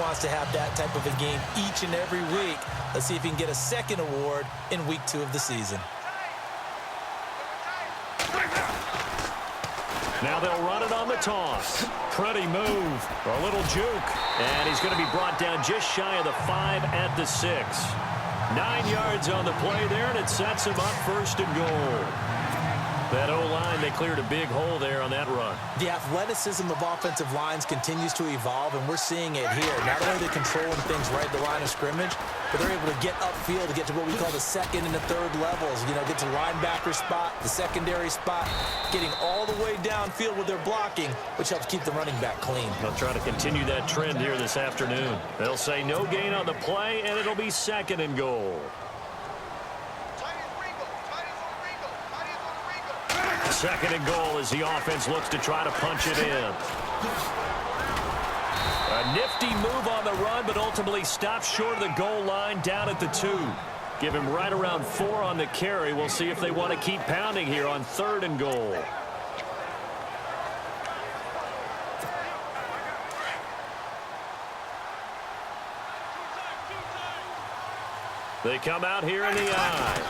wants to have that type of a game each and every week. Let's see if he can get a second award in week 2 of the season. Now they'll run it on the toss. Pretty move. A little juke. And he's going to be brought down just shy of the 5 at the 6. 9 yards on the play there, and it sets him up 1st and goal. That O-line, they cleared a big hole there on that run. The athleticism of offensive lines continues to evolve, and we're seeing it here. Not only are they controlling things right at the line of scrimmage, but they're able to get upfield to get to what we call the 2nd and the 3rd levels. You know, get to the linebacker spot, the secondary spot, getting all the way downfield with their blocking, which helps keep the running back clean. They'll try to continue that trend here this afternoon. They'll say no gain on the play, and it'll be 2nd and goal. 2nd and goal as the offense looks to try to punch it in. A nifty move on the run, but ultimately stops short of the goal line down at the 2. Give him right around 4 on the carry. We'll see if they want to keep pounding here on 3rd and goal. They come out here in the I.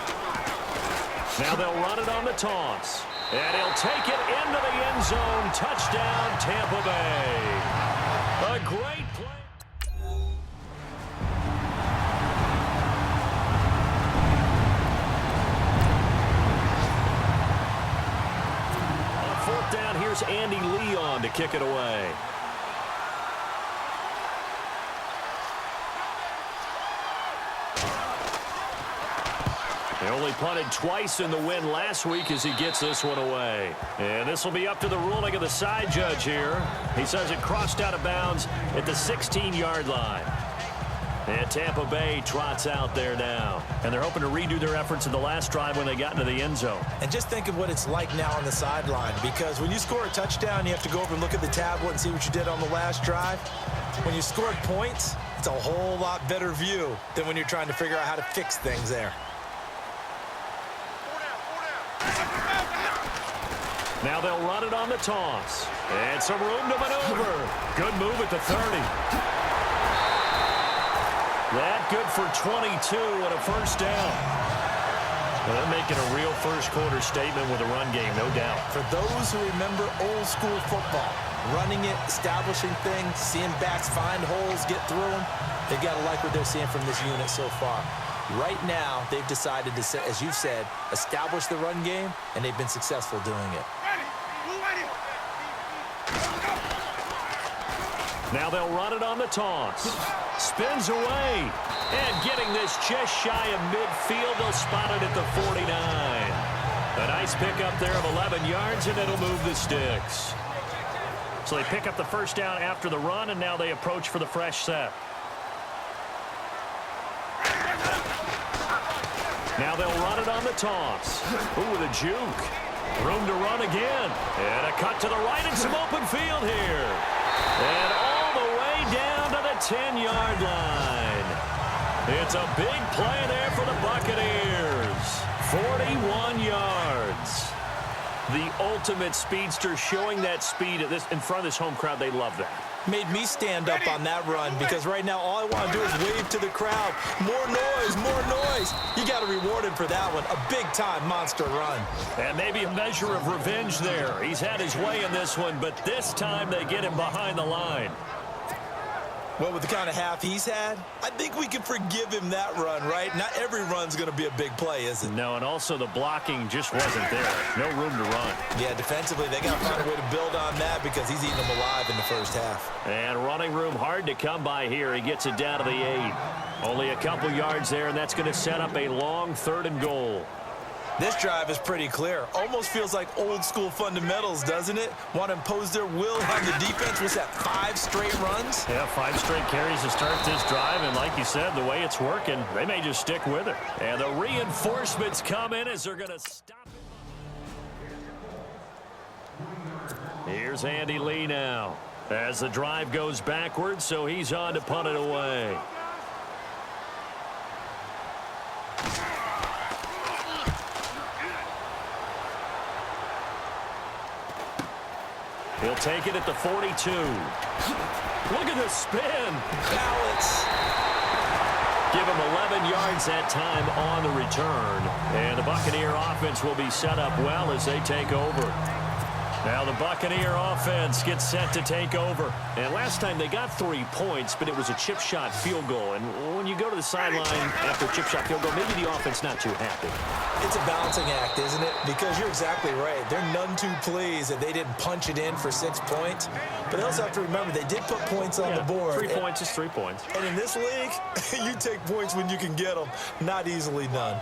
Now they'll run it on the toss. And he'll take it into the end zone. Touchdown, Tampa Bay. A great play. On 4th down, here's Andy Leon to kick it away. They only punted twice in the win last week as he gets this one away. And this will be up to the ruling of the side judge here. He says it crossed out of bounds at the 16-yard line. And Tampa Bay trots out there now. And they're hoping to redo their efforts in the last drive when they got into the end zone. And just think of what it's like now on the sideline, because when you score a touchdown, you have to go over and look at the tablet and see what you did on the last drive. When you scored points, it's a whole lot better view than when you're trying to figure out how to fix things there. Now they'll run it on the toss. And some room to maneuver. Good move at the 30. That good for 22 and a 1st down. Well, they're making a real first-quarter statement with a run game, no doubt. For those who remember old-school football, running it, establishing things, seeing backs find holes, get through them, they've got to like what they're seeing from this unit so far. Right now, they've decided to, as you said, establish the run game, and they've been successful doing it. Now they'll run it on the toss. Spins away. And getting this just shy of midfield, they'll spot it at the 49. A nice pickup there of 11 yards, and it'll move the sticks. So they pick up the 1st down after the run, and now they approach for the fresh set. Now they'll run it on the toss. Ooh, with a juke. Room to run again. And a cut to the right and some open field here. And all the way down to the 10-yard line. It's a big play there for the Buccaneers. 41 yards. The ultimate speedster, showing that speed at this in front of this home crowd. They love that. Made me stand up on that run, because right now all I want to do is wave to the crowd. More noise, more noise. You got to reward him for that one. A big-time monster run. And maybe a measure of revenge there. He's had his way in this one, but this time they get him behind the line. Well, with the kind of half he's had, I think we can forgive him that run, right? Not every run's going to be a big play, is it? No, and also the blocking just wasn't there. No room to run. Yeah, defensively, they got to find a way to build on that, because he's eating them alive in the 1st half. And running room hard to come by here. He gets it down to the 8. Only a couple yards there, and that's going to set up a long 3rd and goal. This drive is pretty clear. Almost feels like old-school fundamentals, doesn't it? Want to impose their will on the defense. Was that 5 straight runs? Yeah, 5 straight carries to start this drive, and like you said, the way it's working, they may just stick with it. And the reinforcements come in as they're going to stop it. Here's Andy Lee now as the drive goes backwards, so he's on to punt it away. He'll take it at the 42. Look at the spin. Balance. Give him 11 yards that time on the return. And the Buccaneer offense will be set up well as they take over. Now the Buccaneer offense gets set to take over. And last time they got 3 points, but it was a chip shot field goal. And when you go to the sideline after a chip shot field goal, maybe the offense not too happy. It's a balancing act, isn't it? Because you're exactly right. They're none too pleased that they didn't punch it in for 6 points. But they also have to remember they did put points on the board. 3 points is 3 points. And in this league, you take points when you can get them. Not easily done.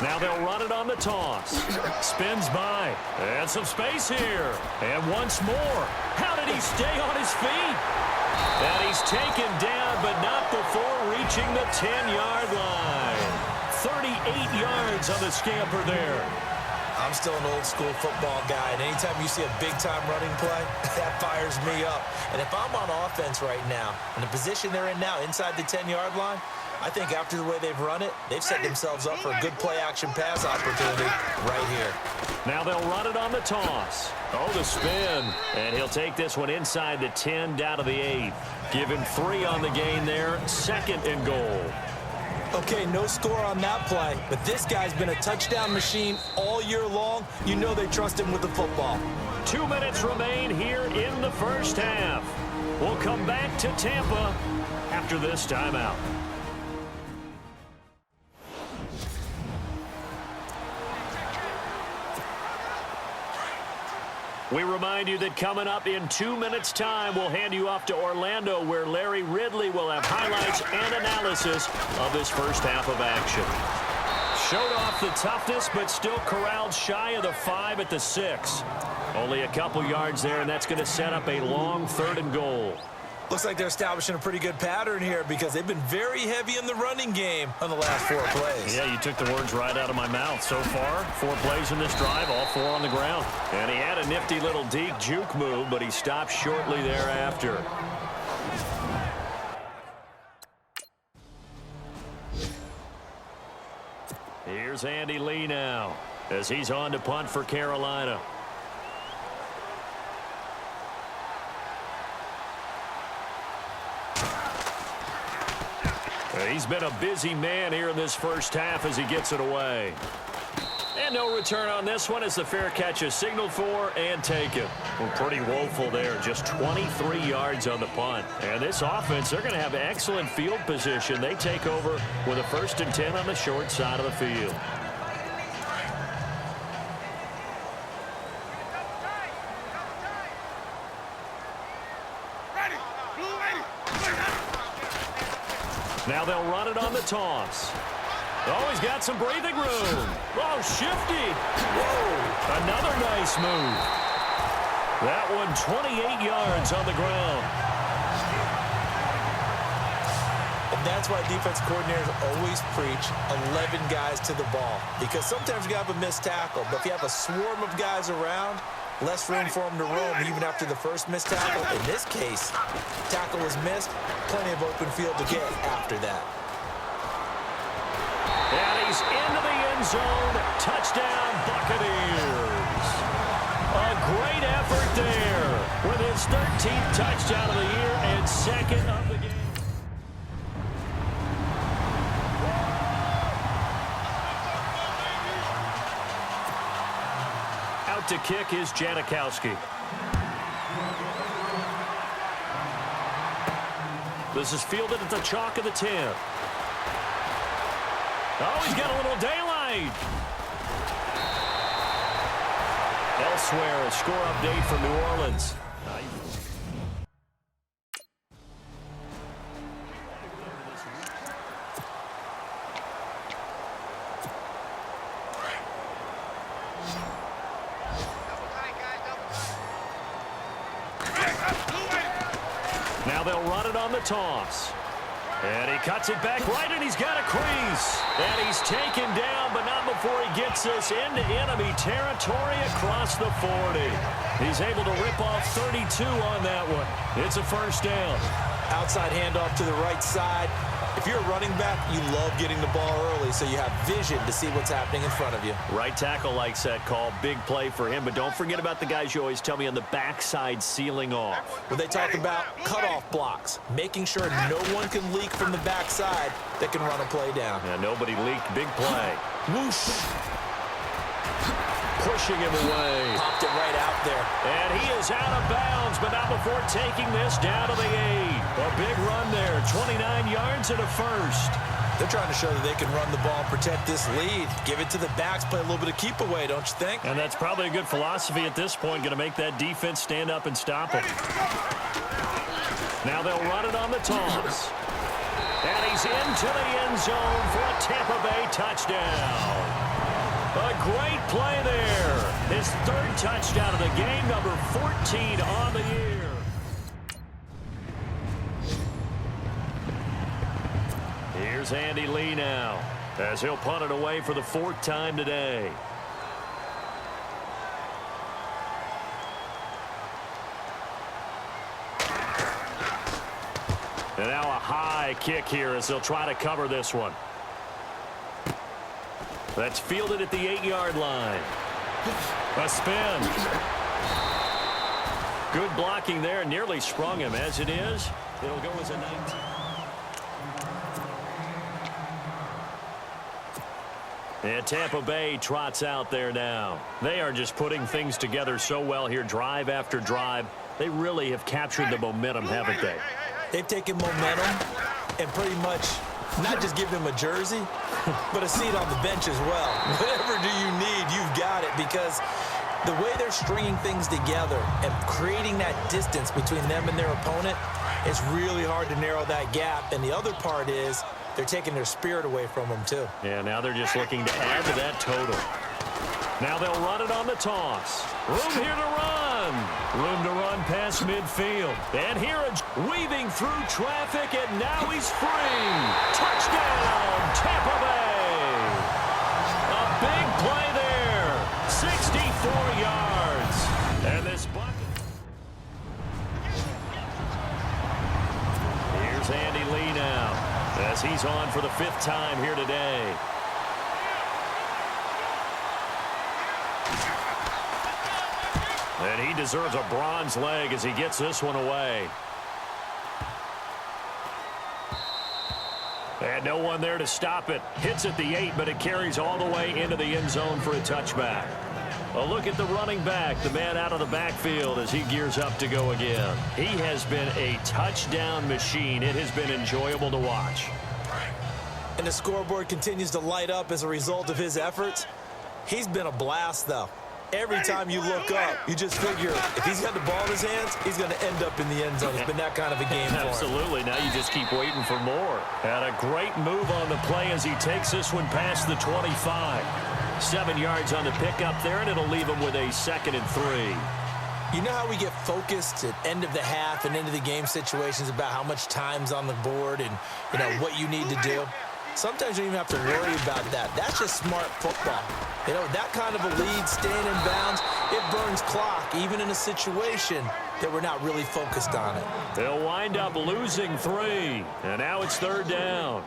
Now they'll run it on the toss. Spins by. And some space here. And once more. How did he stay on his feet? And he's taken down, but not before reaching the 10-yard line. 38 yards on the scamper there. I'm still an old-school football guy, and anytime you see a big-time running play, that fires me up. And if I'm on offense right now, in the position they're in now, inside the 10-yard line, I think after the way they've run it, they've set themselves up for a good play-action pass opportunity right here. Now they'll run it on the toss. Oh, the spin. And he'll take this one inside the 10 down to the 8. Give him 3 on the gain there. 2nd and goal. Okay, no score on that play, but this guy's been a touchdown machine all year long. You know they trust him with the football. 2 minutes remain here in the first half. We'll come back to Tampa after this timeout. We remind you that coming up in 2 minutes' time, we'll hand you off to Orlando, where Larry Ridley will have highlights and analysis of this first half of action. Showed off the toughness, but still corralled shy of the 5 at the 6. Only a couple yards there, and that's going to set up a long 3rd and goal. Looks like they're establishing a pretty good pattern here because they've been very heavy in the running game on the last 4 plays. Yeah, you took the words right out of my mouth. So far, 4 plays in this drive, all 4 on the ground. And he had a nifty little deep juke move, but he stopped shortly thereafter. Here's Andy Lee now as he's on to punt for Carolina. He's been a busy man here in this first half as he gets it away. And no return on this one as the fair catch is signaled for and taken. Well, pretty woeful there. Just 23 yards on the punt. And this offense, they're going to have excellent field position. They take over with a 1st and 10 on the short side of the field. Now they'll run it on the toss. Oh, he's got some breathing room. Oh, shifty. Whoa, another nice move. That one 28 yards on the ground. And that's why defense coordinators always preach 11 guys to the ball. Because sometimes you have a missed tackle, but if you have a swarm of guys around, less room for them to roam even after the first missed tackle. In this case, tackle was missed, plenty of open field to get after that. And he's into the end zone. Touchdown, Buccaneers. A great effort there with his 13th touchdown of the year and 2nd of the game. Out to kick is Janikowski. This is fielded at the chalk of the 10. Oh, he's got a little daylight. Elsewhere, a score update from New Orleans. Now they'll run it on the toss. And he cuts it back right, and he's got a crease. And he's taken down, but not before he gets us into enemy territory across the 40. He's able to rip off 32 on that one. It's a 1st down. Outside handoff to the right side. If If you're a running back, you love getting the ball early so you have vision to see what's happening in front of you. Right tackle likes that call. Big play for him, but don't forget about the guys you always tell me on the backside sealing off. When they talk about cutoff blocks, making sure no one can leak from the backside that can run a play down. Yeah, nobody leaked. Big play. Whoosh. Pushing him away. Popped it right out there. And he is out of bounds, but not before taking this down to the 8. A big run there, 29 yards and a first. They're trying to show that they can run the ball and protect this lead. Give it to the backs, play a little bit of keep away, don't you think? And that's probably a good philosophy at this point, going to make that defense stand up and stop him. Now they'll run it on the toss. And he's into the end zone for a Tampa Bay touchdown. A great play there. His 3rd touchdown of the game, number 14 on the year. Here's Andy Lee now, as he'll punt it away for the 4th time today. And now a high kick here as they'll try to cover this one. That's fielded at the 8-yard line. A spin. Good blocking there. Nearly sprung him. As it is, it'll go as a 19. And Tampa Bay trots out there now. They are just putting things together so well here, drive after drive. They really have captured the momentum, haven't they? They've taken momentum and pretty much not just give him a jersey, but a seat on the bench as well. Whatever do you need, you've got it, because the way they're stringing things together and creating that distance between them and their opponent, it's really hard to narrow that gap. And the other part is they're taking their spirit away from them, too. Yeah, now they're just looking to add to that total. Now they'll run it on the toss. Room here to run. Room to run past midfield. And here weaving through traffic, and now he's free. Touchdown, Tampa Bay. A big play there. 64 yards. And this bucket. Here's Andy Lee now, as he's on for the 5th time here today. And he deserves a bronze leg as he gets this one away. And no one there to stop it. Hits at the 8, but it carries all the way into the end zone for a touchback. A look at the running back, the man out of the backfield as he gears up to go again. He has been a touchdown machine. It has been enjoyable to watch. And the scoreboard continues to light up as a result of his efforts. He's been a blast, though. Every time you look up, you just figure if he's got the ball in his hands, he's going to end up in the end zone. It's been that kind of a game for him. Absolutely. Now you just keep waiting for more. And a great move on the play as he takes this one past the 25. 7 yards on the pickup there, and it'll leave him with a 2nd and 3. You know how we get focused at end of the half and into the game situations about how much time's on the board and, you know, what you need to do? Sometimes you don't even have to worry about that. That's just smart football. You know, that kind of a lead, staying in bounds, it burns clock, even in a situation that we're not really focused on it. They'll wind up losing 3, and now it's 3rd down.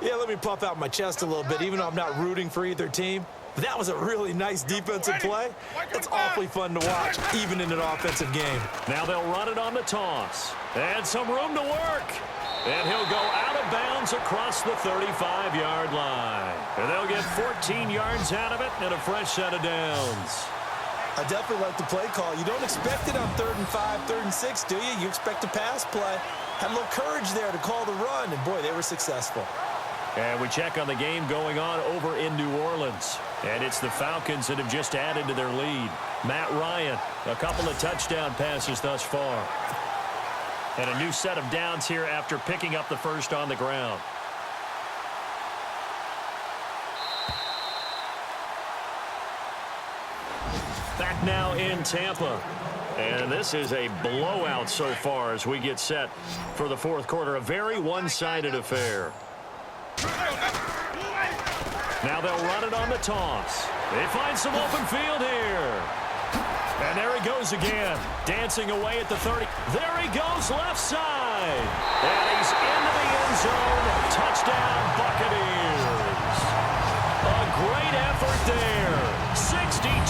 Yeah, let me puff out my chest a little bit, even though I'm not rooting for either team. But that was a really nice defensive play. It's awfully fun to watch, even in an offensive game. Now they'll run it on the toss. And some room to work. And he'll go out of bounds across the 35-yard line. And they'll get 14 yards out of it and a fresh set of downs. I definitely like the play call. You don't expect it on 3rd and 5, 3rd and 6, do you? You expect a pass play. Had a little courage there to call the run, and boy, they were successful. And we check on the game going on over in New Orleans. And it's the Falcons that have just added to their lead. Matt Ryan, a couple of touchdown passes thus far. And a new set of downs here after picking up the first on the ground. Back now in Tampa. And this is a blowout so far as we get set for the 4th quarter. A very one-sided affair. Now they'll run it on the toss. They find some open field here. And there he goes again. Dancing away at the 30. There he goes, left side. And he's into the end zone. Touchdown, Buccaneers. A great effort there. 62.